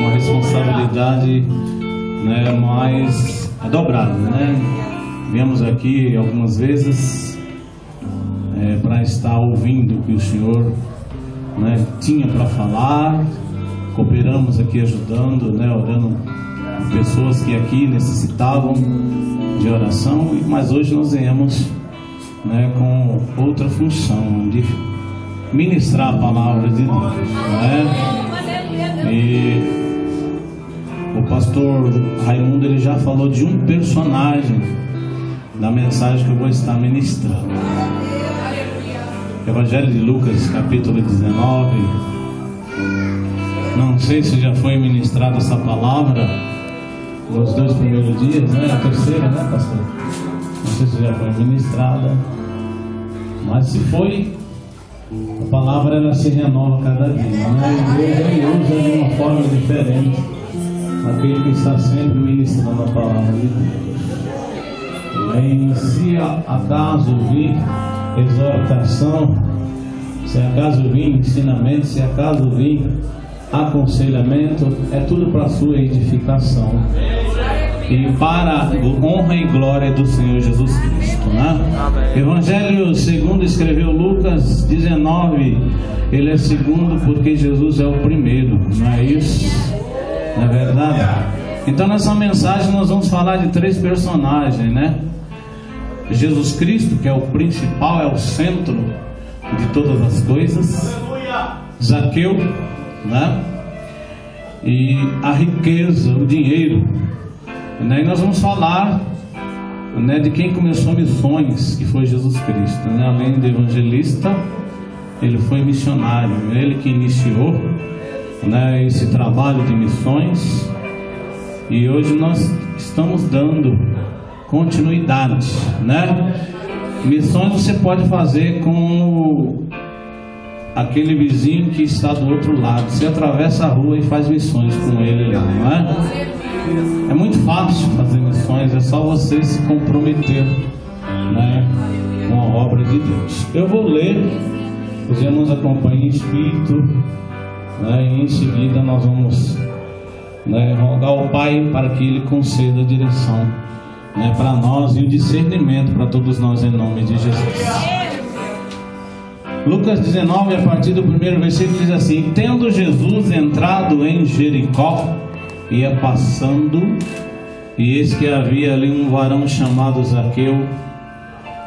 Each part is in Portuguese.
uma responsabilidade, né, mais dobrada, né? Viemos aqui algumas vezes para estar ouvindo o que o Senhor, né, tinha para falar. Cooperamos aqui ajudando, né, orando pessoas que aqui necessitavam de oração, mas hoje nós viemos, né, com outra função de ministrar a palavra de Deus, né? E o pastor Raimundo, ele já falou de um personagem da mensagem que eu vou estar ministrando. Evangelho de Lucas, capítulo 19. Não sei se já foi ministrada essa palavra nos 2 primeiros dias, né? A terceira, né, pastor? Não sei se já foi ministrada, mas se foi, a palavra ela se renova cada dia, né? E Deus usa de uma forma diferente aquele que está sempre ministrando a palavra de Deus. Se acaso vir exortação, se acaso vir ensinamento, se acaso vir aconselhamento, é tudo para a sua edificação e para a honra e glória do Senhor Jesus Cristo, né? Evangelho segundo escreveu Lucas 19, ele é segundo porque Jesus é o primeiro, não é isso? Não é verdade? Então nessa mensagem nós vamos falar de 3 personagens, né? Jesus Cristo, que é o principal, é o centro de todas as coisas. Zaqueu, né? E a riqueza, o dinheiro, né? E nós vamos falar, né, de quem começou missões, que foi Jesus Cristo, né? Além de evangelista, ele foi missionário, ele que iniciou, né, esse trabalho de missões. E hoje nós estamos dando continuidade, né? Missões você pode fazer com aquele vizinho que está do outro lado. Você atravessa a rua e faz missões com ele lá, não é? É muito fácil fazer missões, é só você se comprometer, né, com a obra de Deus. Eu vou ler, os irmãos acompanhem em espírito, né, e em seguida nós vamos, né, rogar ao Pai para que Ele conceda a direção, né, para nós e o discernimento para todos nós em nome de Jesus. Lucas 19, a partir do primeiro versículo, diz assim: tendo Jesus entrado em Jericó, ia passando, e eis que havia ali um varão chamado Zaqueu,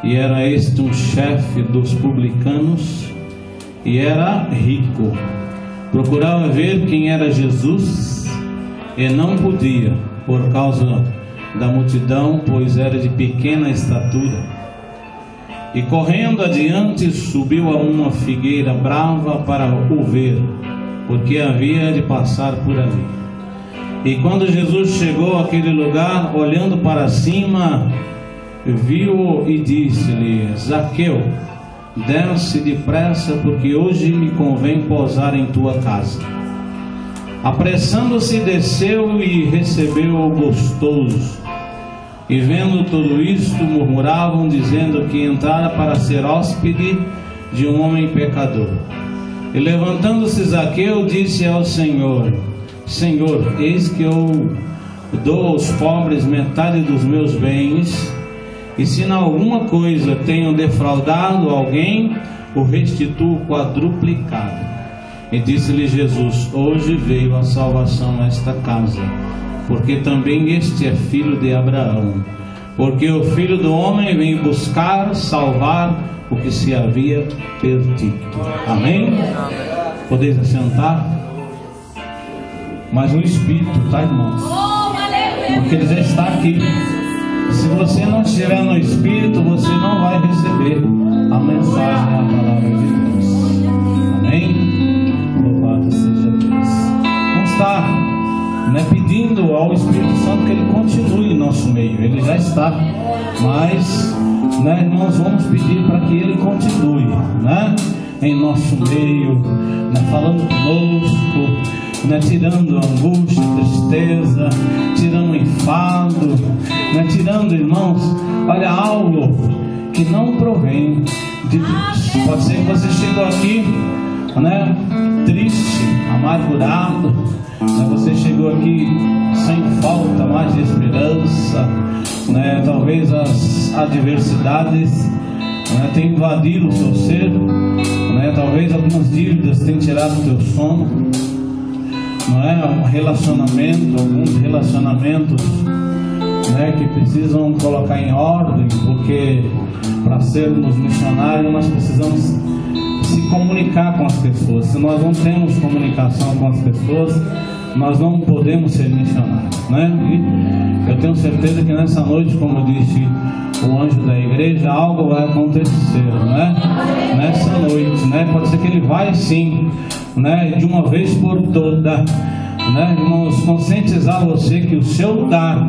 e era este um chefe dos publicanos, e era rico. Procurava ver quem era Jesus, e não podia, por causa da multidão, pois era de pequena estatura. E correndo adiante, subiu a uma figueira brava para o ver, porque havia de passar por ali. E quando Jesus chegou àquele lugar, olhando para cima, viu-o e disse-lhe: Zaqueu, desce depressa, porque hoje me convém posar em tua casa. Apressando-se, desceu e recebeu-o gostoso. E vendo tudo isto, murmuravam, dizendo que entrara para ser hóspede de um homem pecador. E levantando-se Zaqueu, disse ao Senhor: Senhor, eis que eu dou aos pobres metade dos meus bens, e se em alguma coisa tenho defraudado alguém, o restituo quadruplicado. E disse-lhe Jesus: hoje veio a salvação a esta casa, porque também este é filho de Abraão. Porque o Filho do Homem veio buscar, salvar o que se havia perdido. Amém? Podeis assentar? Mas o Espírito, tá, irmãos? Porque ele já está aqui. Se você não estiver no Espírito, você não vai receber a mensagem, a palavra de Deus. Amém? Louvado seja Deus. Vamos estar, né, pedindo ao Espírito Santo que Ele continue em nosso meio. Ele já está, mas, né, nós vamos pedir para que Ele continue, né, em nosso meio, né, falando conosco, né, tirando a angústia, a tristeza, tirando o enfado, né, tirando, irmãos, olha, algo que não provém de Deus. Pode ser que você chegou aqui né, triste, amargurado, né, você chegou aqui sem falta mais de esperança, né, talvez as adversidades, né, tenham invadido o seu ser, né, talvez algumas dívidas tenham tirado o teu sono, não é? Alguns relacionamentos, né, que precisam colocar em ordem, porque para sermos missionários nós precisamos se comunicar com as pessoas. Se nós não temos comunicação com as pessoas, nós não podemos ser missionários, né? E eu tenho certeza que nessa noite, como disse o anjo da igreja, algo vai acontecer, né? Nessa noite, né? Pode ser que ele vai sim, né? De uma vez por toda, né? Irmãos, conscientizar você que o seu lugar,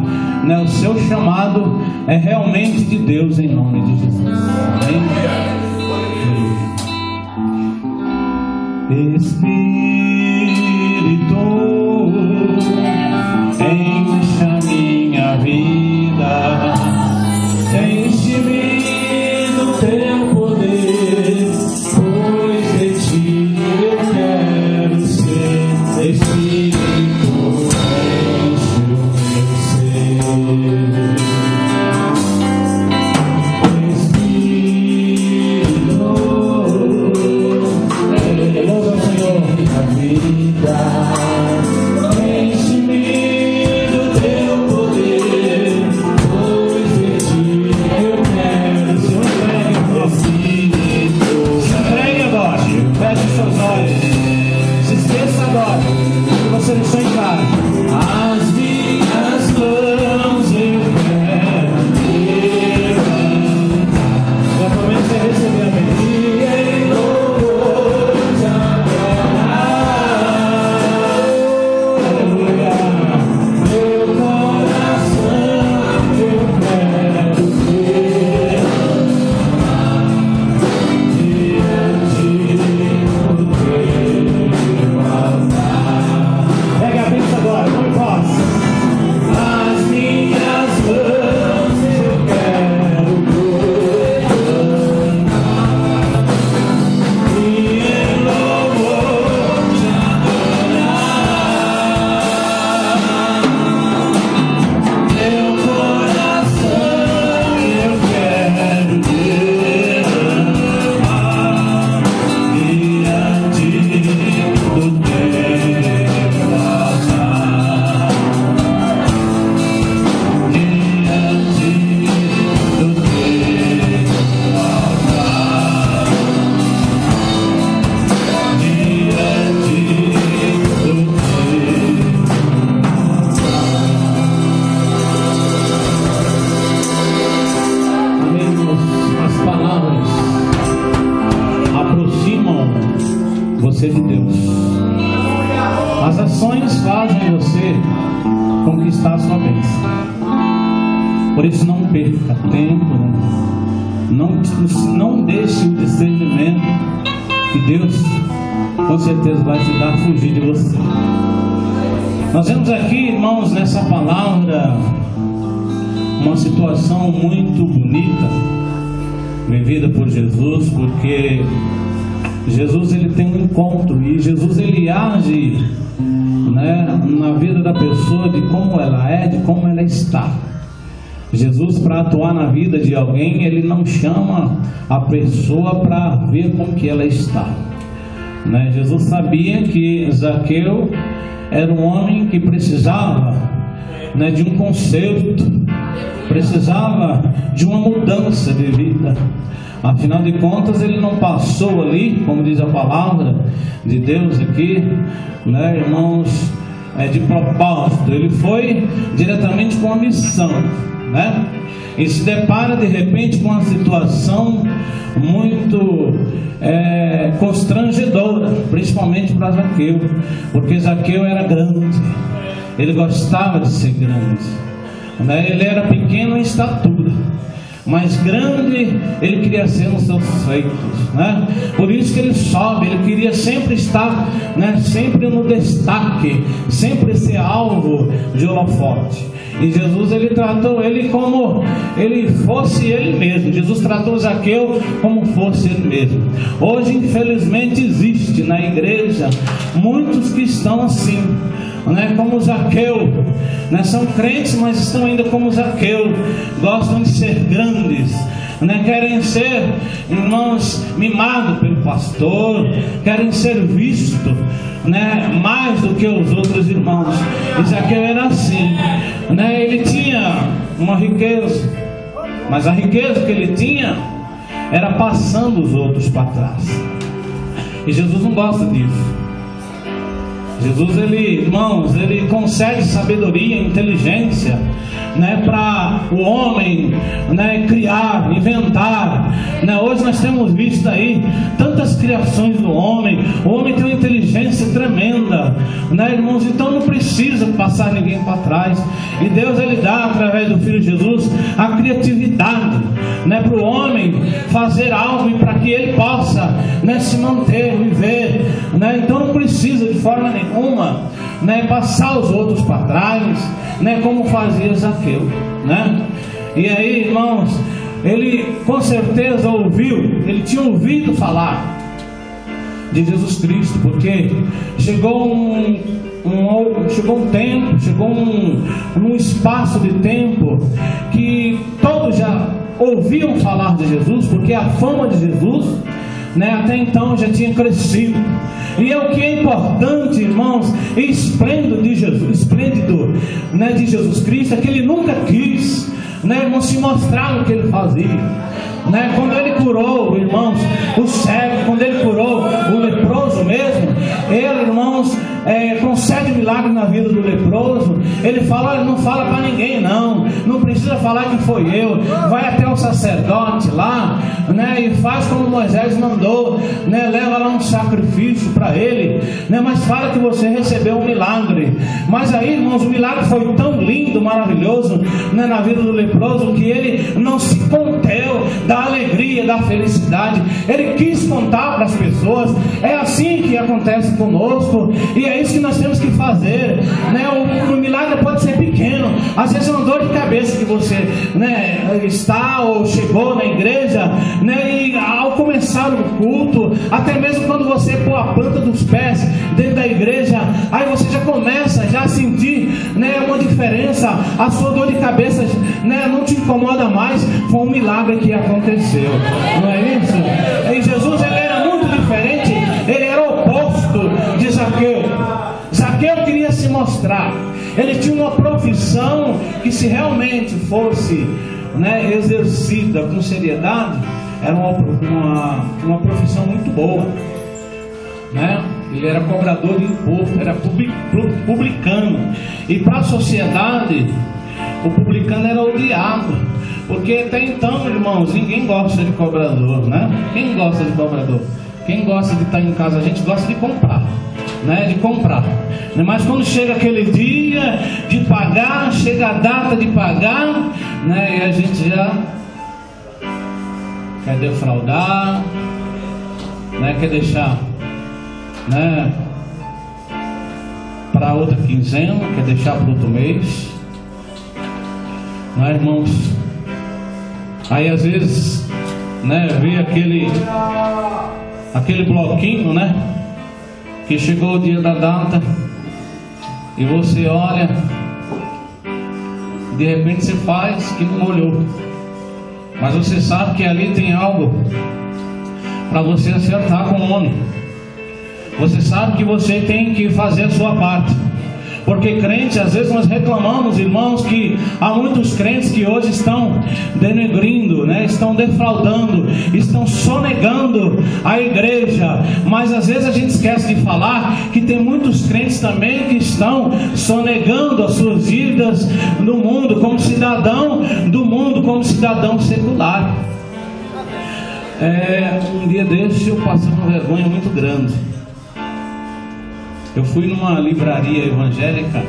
né? O seu chamado é realmente de Deus, em nome de Jesus. Amém? Espírito, enche a minha vida, enche-me do teu poder, pois de ti eu quero ser. Espírito, enche o meu ser. Você deixou em casa. As minhas mãos eu quero levantar. Eu prometo que você receber a bênção. Em louvor te adorar. Aleluia. Meu coração eu quero derramar diante do teu altar. Pega a bênção agora, não posso. As minhas mãos eu quero levantar e em louvor te adorar. Meu coração eu quero derramar diante do teu altar. Diante do teu altar. Diante do teu altar. Amém, irmãos? As palavras aproximam você de Deus. As ações fazem você conquistar a sua bênção. Por isso não perca tempo, não deixe o discernimento que Deus com certeza vai te dar fugir de você. Nós vemos aqui, irmãos, nessa palavra uma situação muito bonita vivida por Jesus, porque Jesus ele tem um encontro e Jesus ele age, né, na vida da pessoa de como ela é, de como ela está. Jesus, para atuar na vida de alguém, ele não chama a pessoa para ver como que ela está, né? Jesus sabia que Zaqueu era um homem que precisava, né, de um conserto, precisava de uma mudança de vida. Afinal de contas, ele não passou ali, como diz a palavra de Deus aqui, né, irmãos, de propósito. Ele foi diretamente com a missão, né? E se depara de repente com uma situação muito constrangedora, principalmente para Zaqueu, porque Zaqueu era grande, ele gostava de ser grande, né? Ele era pequeno em estatura, mas grande ele queria ser nos seus feitos, né? Por isso que ele sobe, ele queria sempre estar, né, sempre no destaque, sempre ser alvo de holofote. E Jesus, ele tratou ele como ele fosse ele mesmo. Jesus tratou Zaqueu como fosse ele mesmo. Hoje, infelizmente, existe na igreja muitos que estão assim, né, como Zaqueu, né, são crentes, mas estão ainda como Zaqueu, gostam de ser grandes, né, querem ser, irmãos, mimados pelo pastor, querem ser vistos, né, mais do que os outros irmãos. E Zaqueu era assim, né, ele tinha uma riqueza, mas a riqueza que ele tinha era passando os outros para trás. E Jesus não gosta disso. Jesus, ele, irmãos, ele concede sabedoria, inteligência, né, para o homem, né, criar, inventar, né? Hoje nós temos visto aí tantas criações do homem. O homem tem uma inteligência tremenda, né, irmãos? Então não precisa passar ninguém para trás. E Deus, ele dá através do Filho Jesus a criatividade, né, para o homem fazer algo e para que ele possa, né, se manter, viver, né? Então não precisa de forma nenhuma, né, passar os outros para trás, né, como fazia Zaqueu, né? E aí, irmãos, ele com certeza ouviu, ele tinha ouvido falar de Jesus Cristo, porque chegou um tempo, um espaço de tempo que todos já ouviam falar de Jesus, porque a fama de Jesus, né, até então já tinha crescido. E é o que é importante, irmãos, e esplêndido de Jesus Cristo, é que ele nunca quis, né, irmãos, se mostrar no que ele fazia, né? Quando ele curou, irmãos, o cego, quando ele curou o leproso mesmo, ele, irmãos, concede milagre na vida do leproso. Ele fala: olha, não fala para ninguém, não precisa falar que foi eu, vai até o sacerdote lá, né, e faz como Moisés mandou, né, leva lá um sacrifício para ele, né, mas fala que você recebeu um milagre. Mas aí, irmãos, o milagre foi tão lindo, maravilhoso, né, na vida do leproso, que ele não se conteu da alegria, da felicidade. Ele quis contar para as pessoas. É assim que acontece conosco, e é isso que nós temos que fazer, né? O milagre pode ser pequeno, às vezes é uma dor de cabeça que você, né, está ou chegou na igreja, né, e ao começar o culto, até mesmo quando você pôr a planta dos pés dentro da igreja, aí você já começa a sentir, né, uma diferença. A sua dor de cabeça, né, não te incomoda mais. Foi um milagre que aconteceu, não é isso? E Jesus, ele era muito diferente, ele era o oposto de Zaqueu. Zaqueu queria se mostrar, ele tinha uma profissão que, se realmente fosse, né, exercida com seriedade, era uma profissão muito boa, né? Ele era cobrador de imposto, era publicano, e para a sociedade o publicano era odiado, porque até então, irmãos, ninguém gosta de cobrador, né? Quem gosta de cobrador? Quem gosta de estar em casa? A gente gosta de comprar, né? De comprar. Mas quando chega aquele dia de pagar, chega a data de pagar, né, e a gente já quer defraudar, né, quer deixar, né, para outra quinzena, quer deixar para outro mês, né, irmãos? Aí às vezes, né, vê aquele bloquinho, né, que chegou o dia da data e você olha, de repente você faz que não olhou, mas você sabe que ali tem algo para você acertar com o homem. Você sabe que você tem que fazer a sua parte. Porque crentes, às vezes nós reclamamos, irmãos, que há muitos crentes que hoje estão denegrindo, né? Estão defraudando, estão sonegando a igreja. Mas às vezes a gente esquece de falar que tem muitos crentes também que estão sonegando as suas dívidas no mundo, como cidadão do mundo, como cidadão secular. Um dia desse eu passei uma vergonha muito grande. Eu fui numa livraria evangélica,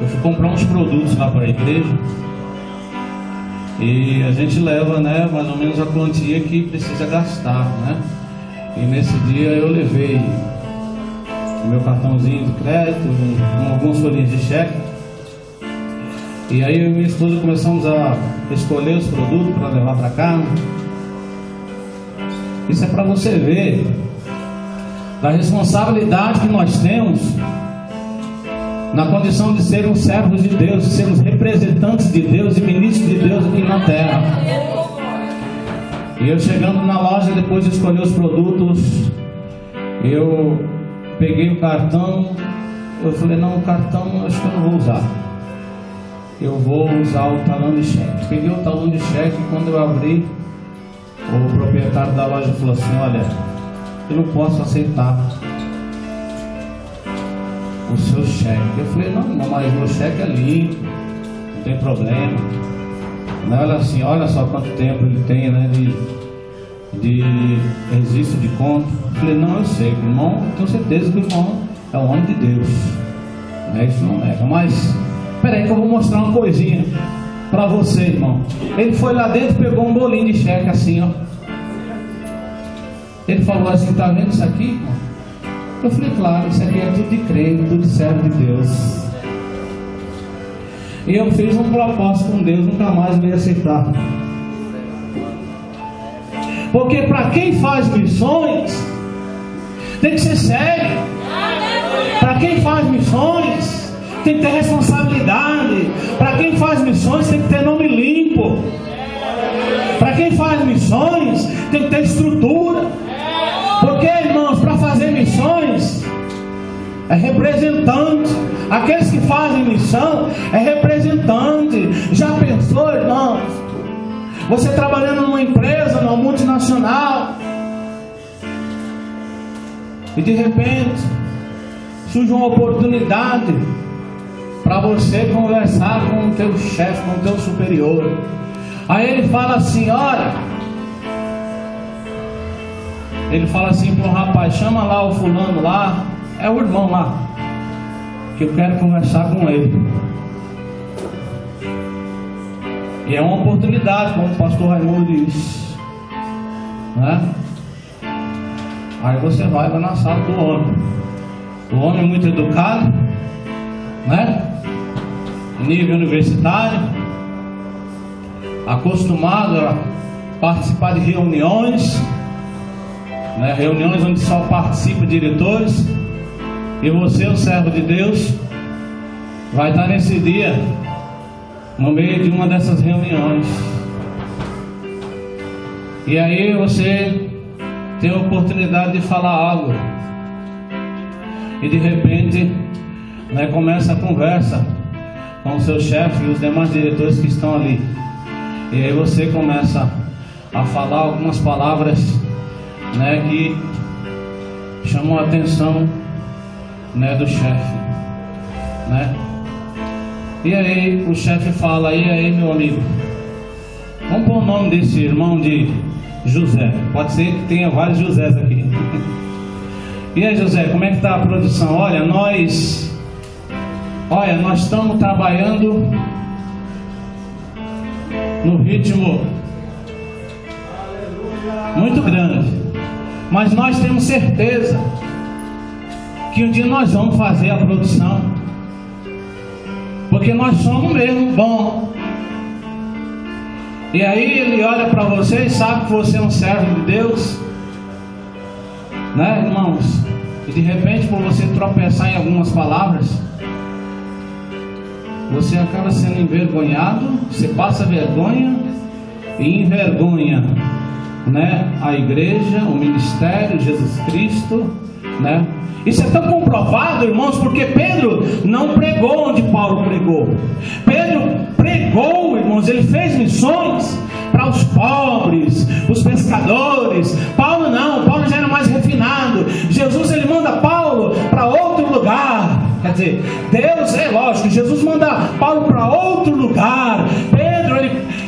eu fui comprar uns produtos lá para a igreja, e a gente leva, né, mais ou menos a quantia que precisa gastar, né? E nesse dia eu levei o meu cartãozinho de crédito, algumas folhinhas de cheque, E aí eu e minha esposa começamos a escolher os produtos para levar para casa. Isso é para você ver da responsabilidade que nós temos na condição de sermos servos de Deus, de sermos representantes de Deus e ministros de Deus aqui na terra. E eu chegando na loja, depois de escolher os produtos, eu peguei o cartão. Eu falei, não, o cartão acho que eu não vou usar, eu vou usar o talão de cheque. Peguei o talão de cheque e quando eu abri, o proprietário da loja falou assim, olha, eu não posso aceitar o seu cheque. Eu falei, não, mas meu cheque é limpo, não tem problema. Olha assim, olha só quanto tempo ele tem, né, de registro de conta. Eu falei, não, eu sei, irmão, tenho certeza que o irmão é o homem de Deus, né? Isso não nega, mas peraí que eu vou mostrar uma coisinha para você, irmão. Ele foi lá dentro e pegou um bolinho de cheque assim, ó. Ele falou assim, tá vendo isso aqui, irmão? Eu falei, claro, isso aqui é tudo de crente, tudo de servo de Deus. E eu fiz um propósito com Deus, nunca mais me aceitar. Porque para quem faz missões tem que ser sério. Para quem faz missões tem que ter responsabilidade. Para quem faz missões tem que ter nome limpo. Para quem faz missões tem que ter estrutura. Porque, irmãos, para fazer missões é representante. Aqueles que fazem missão é representante. Já pensou, irmãos? Você trabalhando numa empresa, numa multinacional, e de repente surge uma oportunidade para você conversar com o teu chefe, com o teu superior. Aí ele fala assim, olha, ele fala assim para o rapaz, chama lá o fulano lá, é o irmão lá, que eu quero conversar com ele. E é uma oportunidade, como o pastor Raimundo disse, né? Aí você vai na sala do homem. O homem muito educado, né? Nível universitário, acostumado a participar de reuniões, né? Reuniões onde só participam diretores. E você, o servo de Deus, vai estar nesse dia no meio de uma dessas reuniões. E aí você tem a oportunidade de falar algo. E de repente, né, começa a conversa com o seu chefe e os demais diretores que estão ali. E aí você começa a falar algumas palavras, né, que chamam a atenção, né, do chefe, né? E aí o chefe fala, e aí meu amigo, vamos pôr o nome desse irmão de José. Pode ser que tenha vários Josés aqui. E aí, José, como é que está a produção? Olha, nós estamos trabalhando no ritmo muito grande, mas nós temos certeza que um dia nós vamos fazer a produção, porque nós somos mesmo bons. E aí ele olha para você e sabe que você é um servo de Deus, né, irmãos? E de repente, por você tropeçar em algumas palavras, você acaba sendo envergonhado. Você passa vergonha e envergonha, né, a igreja, o ministério, Jesus Cristo, né? Isso é tão comprovado, irmãos, porque Pedro não pregou onde Paulo pregou. Pedro pregou, irmãos, ele fez missões para os pobres, os pescadores. Paulo não, Paulo já era mais refinado. Jesus, ele manda Paulo para outro lugar. Quer dizer, Deus, é lógico, Jesus manda Paulo para outro lugar. Pedro,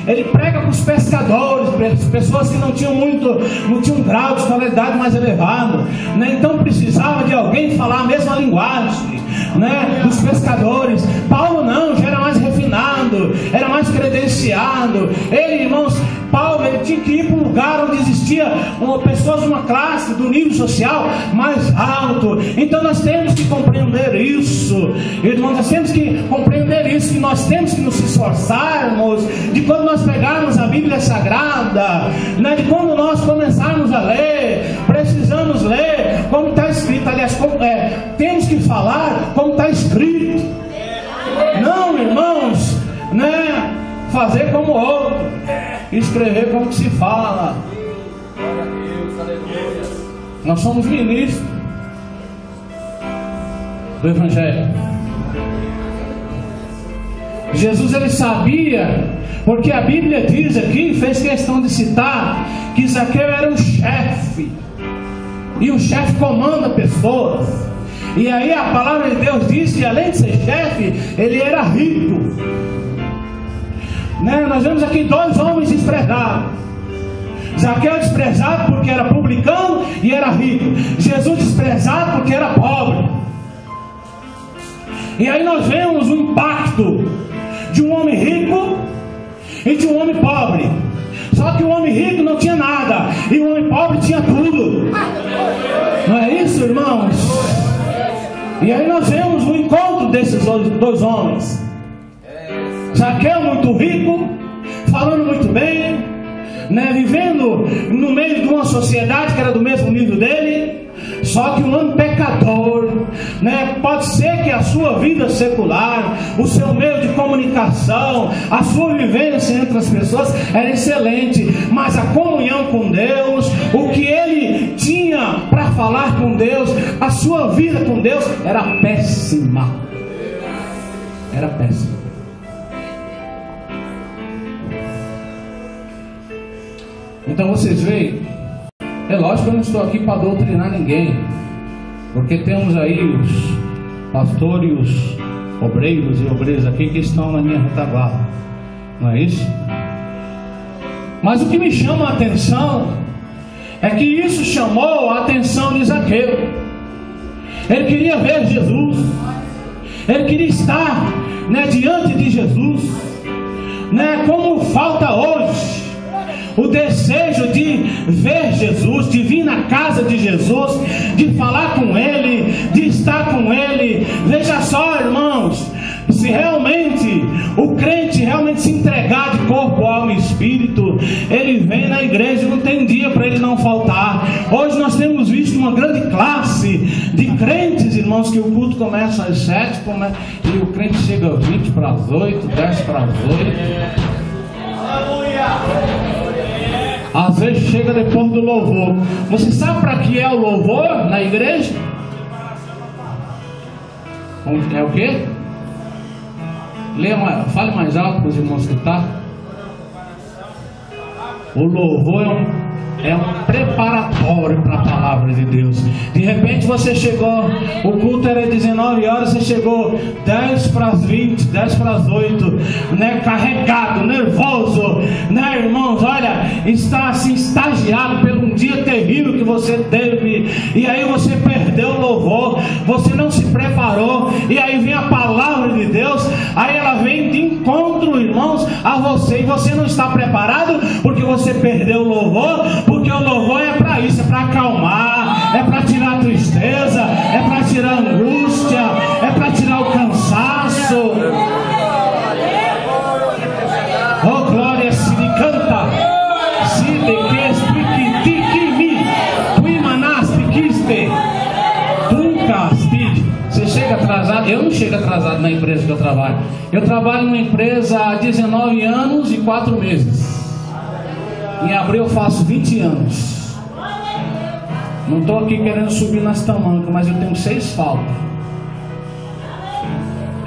ele prega para os pescadores, pessoas que não tinham um grau de escolaridade mais elevado, né? Então precisava de alguém falar a mesma linguagem, né, dos pescadores. Paulo não, já era mais refinado, era mais credenciado. Ele, irmãos, Paulo, ele tinha que ir para um lugar onde existia pessoas de uma classe, do nível social mais alto. Então nós temos que compreender isso. isso, irmãos, nós temos que compreender isso, que nós temos que nos esforçarmos, de quando nós pegarmos a Bíblia Sagrada, né, de quando nós começarmos a ler, precisamos ler como está escrito, aliás, temos que falar como está escrito, não, irmãos, né, fazer como outro, escrever como se fala. Nós somos ministros do Evangelho. Jesus, ele sabia, porque a Bíblia diz aqui, fez questão de citar, que Zaqueu era um chefe, e o chefe comanda pessoas. E aí a palavra de Deus diz que além de ser chefe, ele era rico, né? Nós vemos aqui dois homens desprezados. Zaqueu desprezado porque era publicano e era rico. Jesus desprezado porque era pobre. E aí nós vemos o impacto de um homem rico e de um homem pobre. Só que o homem rico não tinha nada e o homem pobre tinha tudo. Não é isso, irmãos? E aí nós vemos o encontro desses dois homens. Zaqueu muito rico, falando muito bem, né, vivendo no meio de uma sociedade que era do mesmo nível dele. Só que um homem pecador, né, pode ser que a sua vida secular, o seu meio de comunicação, a sua vivência entre as pessoas era excelente, mas a comunhão com Deus, o que ele tinha para falar com Deus, a sua vida com Deus era péssima. Era péssima. Então vocês veem, é lógico que eu não estou aqui para doutrinar ninguém, porque temos aí os pastores e os obreiros e obreiras aqui que estão na minha retaguarda, não é isso? Mas o que me chama a atenção é que isso chamou a atenção de Zaqueu. Ele queria ver Jesus, ele queria estar, né, diante de Jesus, né, como falta hoje o desejo de ver Jesus, de vir na casa de Jesus, de falar com Ele, de estar com Ele. Veja só, irmãos, se realmente o crente realmente se entregar de corpo, alma e espírito, ele vem na igreja, não tem dia para ele não faltar. Hoje nós temos visto uma grande classe de crentes, irmãos, que o culto começa às 7 e o crente chega às 20 para as 8, 10 para as 8. Às vezes chega depois do louvor. Você sabe para que é o louvor na igreja? É o quê? Fale mais alto para os irmãos escutar. O louvor é um preparatório para a palavra de Deus. De repente você chegou, o culto era 19 horas, você chegou 10 para as 20, 10 para as 8, né, carregado, nervoso, né, irmãos, olha, está assim estagiado pelo um dia terrível que você teve, e aí você perdeu o louvor, você não se preparou, e aí vem a palavra de Deus, aí ela vem de encontro, irmãos, a você, e você não está preparado, porque você perdeu o louvor, porque o louvor é para isso, é para acalmar, é para tirar a tristeza, é para tirar a angústia, é para tirar o cansaço. Oh glória, se me canta, se de que explique-te-me, tu imanas piquiste, tu castide. Você chega atrasado? Eu não chego atrasado na empresa que eu trabalho. Eu trabalho numa empresa há 19 anos e 4 meses. Em abril eu faço 20 anos. Não estou aqui querendo subir nas tamancas, mas eu tenho 6 faltas.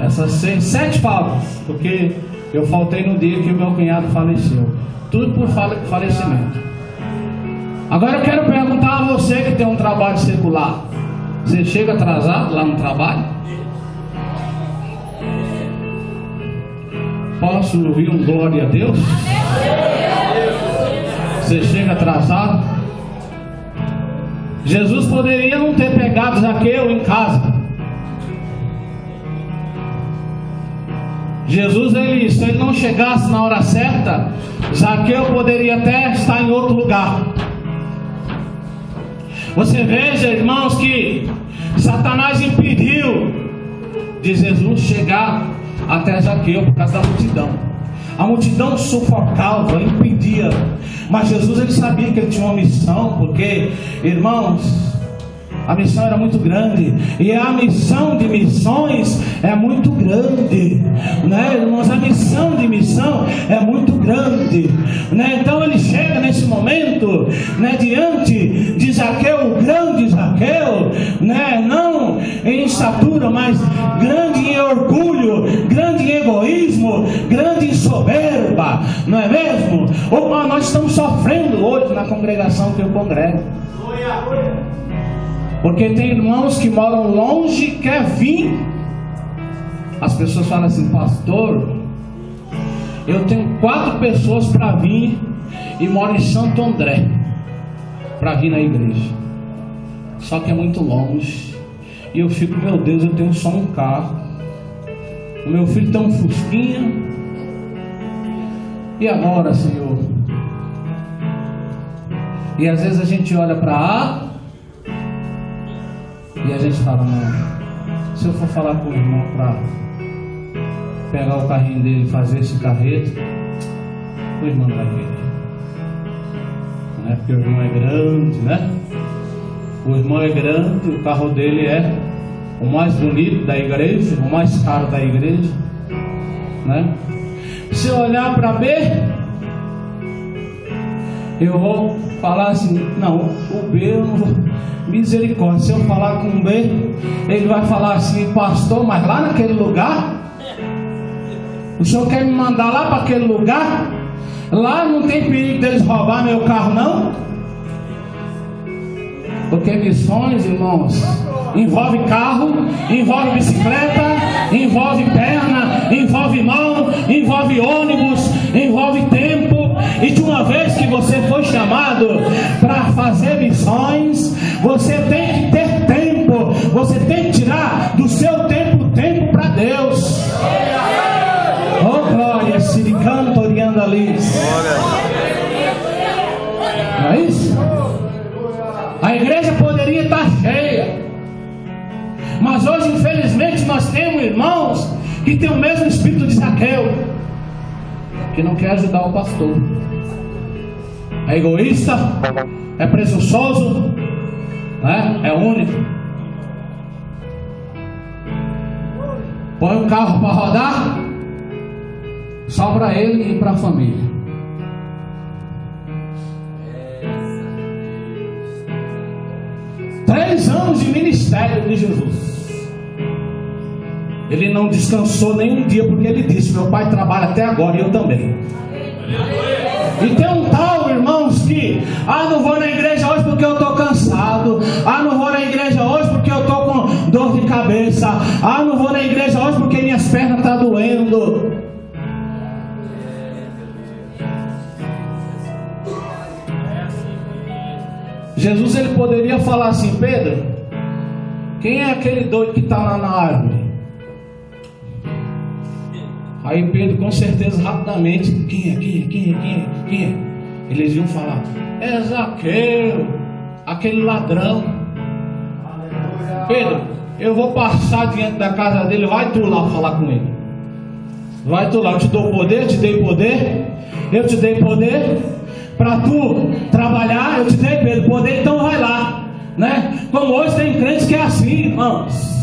Essas 7 faltas, porque eu faltei no dia que o meu cunhado faleceu. Tudo por falecimento. Agora eu quero perguntar a você que tem um trabalho secular. Você chega atrasado lá no trabalho? Posso ouvir um glória a Deus? Você chega atrasado? Jesus poderia não ter pegado Zaqueu em casa. Jesus, se ele não chegasse na hora certa, Zaqueu poderia até estar em outro lugar. Você veja, irmãos, que Satanás impediu de Jesus chegar até Zaqueu por causa da multidão. A multidão sufocava, impedia. Mas Jesus, ele sabia que ele tinha uma missão, porque, irmãos, a missão era muito grande. E a missão de missões é muito grande, né, irmãos? A missão de missão é muito grande, né? Então ele chega nesse momento, né, diante de Zaqueu, o grande Zaqueu, né, não em estatura, mas grande em orgulho, grande em egoísmo, grande em soberba, não é mesmo? Nós estamos sofrendo hoje na congregação que eu congrego, porque tem irmãos que moram longe, quer vir. As pessoas falam assim: pastor, eu tenho 4 pessoas para vir e moro em Santo André para vir na igreja, só que é muito longe. E eu fico: meu Deus, eu tenho só um carro, o meu filho tem um Fusquinha, e agora, Senhor? E às vezes a gente olha para A e a gente fala: não, se eu for falar com o irmão para pegar o carrinho dele e fazer esse carreto, o irmão não vai querer, né? Porque o irmão é grande, né? O irmão é grande, o carro dele é o mais bonito da igreja, o mais caro da igreja, né? Se eu olhar para B, eu vou falar assim: não, o B eu não vou. Misericórdia, se eu falar com o B, ele vai falar assim: pastor, mas lá naquele lugar, o senhor quer me mandar lá para aquele lugar? Lá não tem perigo deles roubar meu carro, não? Porque missões, irmãos, envolve carro, envolve bicicleta, envolve perna, envolve mão, envolve ônibus, envolve tempo. E de uma vez que você foi chamado para fazer missões, você tem que ter tempo, você tem que tirar do seu tempo para Deus. Oh glória, Siricanto oriando ali. Não é isso? A igreja poderia estar cheia, mas hoje infelizmente nós temos irmãos que têm o mesmo espírito de Zaqueu, que não quer ajudar o pastor, é egoísta, é presunçoso, né? É único. Põe um carro para rodar só para ele e para a família. Três anos de ministério de Jesus, ele não descansou nem um dia, porque ele disse: meu pai trabalha até agora e eu também. E tem um tal, irmãos, que não vou na igreja hoje porque eu estou cansado, não vou na igreja hoje porque eu estou com dor de cabeça, não vou na igreja hoje porque minhas pernas estão doendo. Jesus, ele poderia falar assim: Pedro, quem é aquele doido que está lá na árvore? Aí Pedro, com certeza, rapidamente: quem é? Eles iam falar: é Zaqueu, aquele ladrão. Pedro, eu vou passar diante da casa dele, vai tu lá falar com ele. Vai tu lá, eu te dou poder, eu te dei poder para tu trabalhar, eu te dei poder, então vai lá, né? Como hoje tem crentes que é assim, irmãos.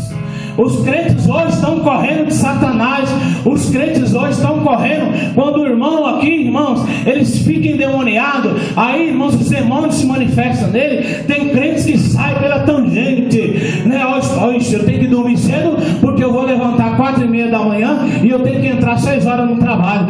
Os crentes hoje estão correndo de Satanás. Os crentes hoje estão correndo. Quando o irmão aqui, irmãos, eles ficam endemoniados, aí, irmãos, os demônios se manifestam nele. Tem crentes que saem pela tangente, né? Hoje eu tenho que dormir cedo porque eu vou levantar 4:30 da manhã e eu tenho que entrar 6 horas no trabalho.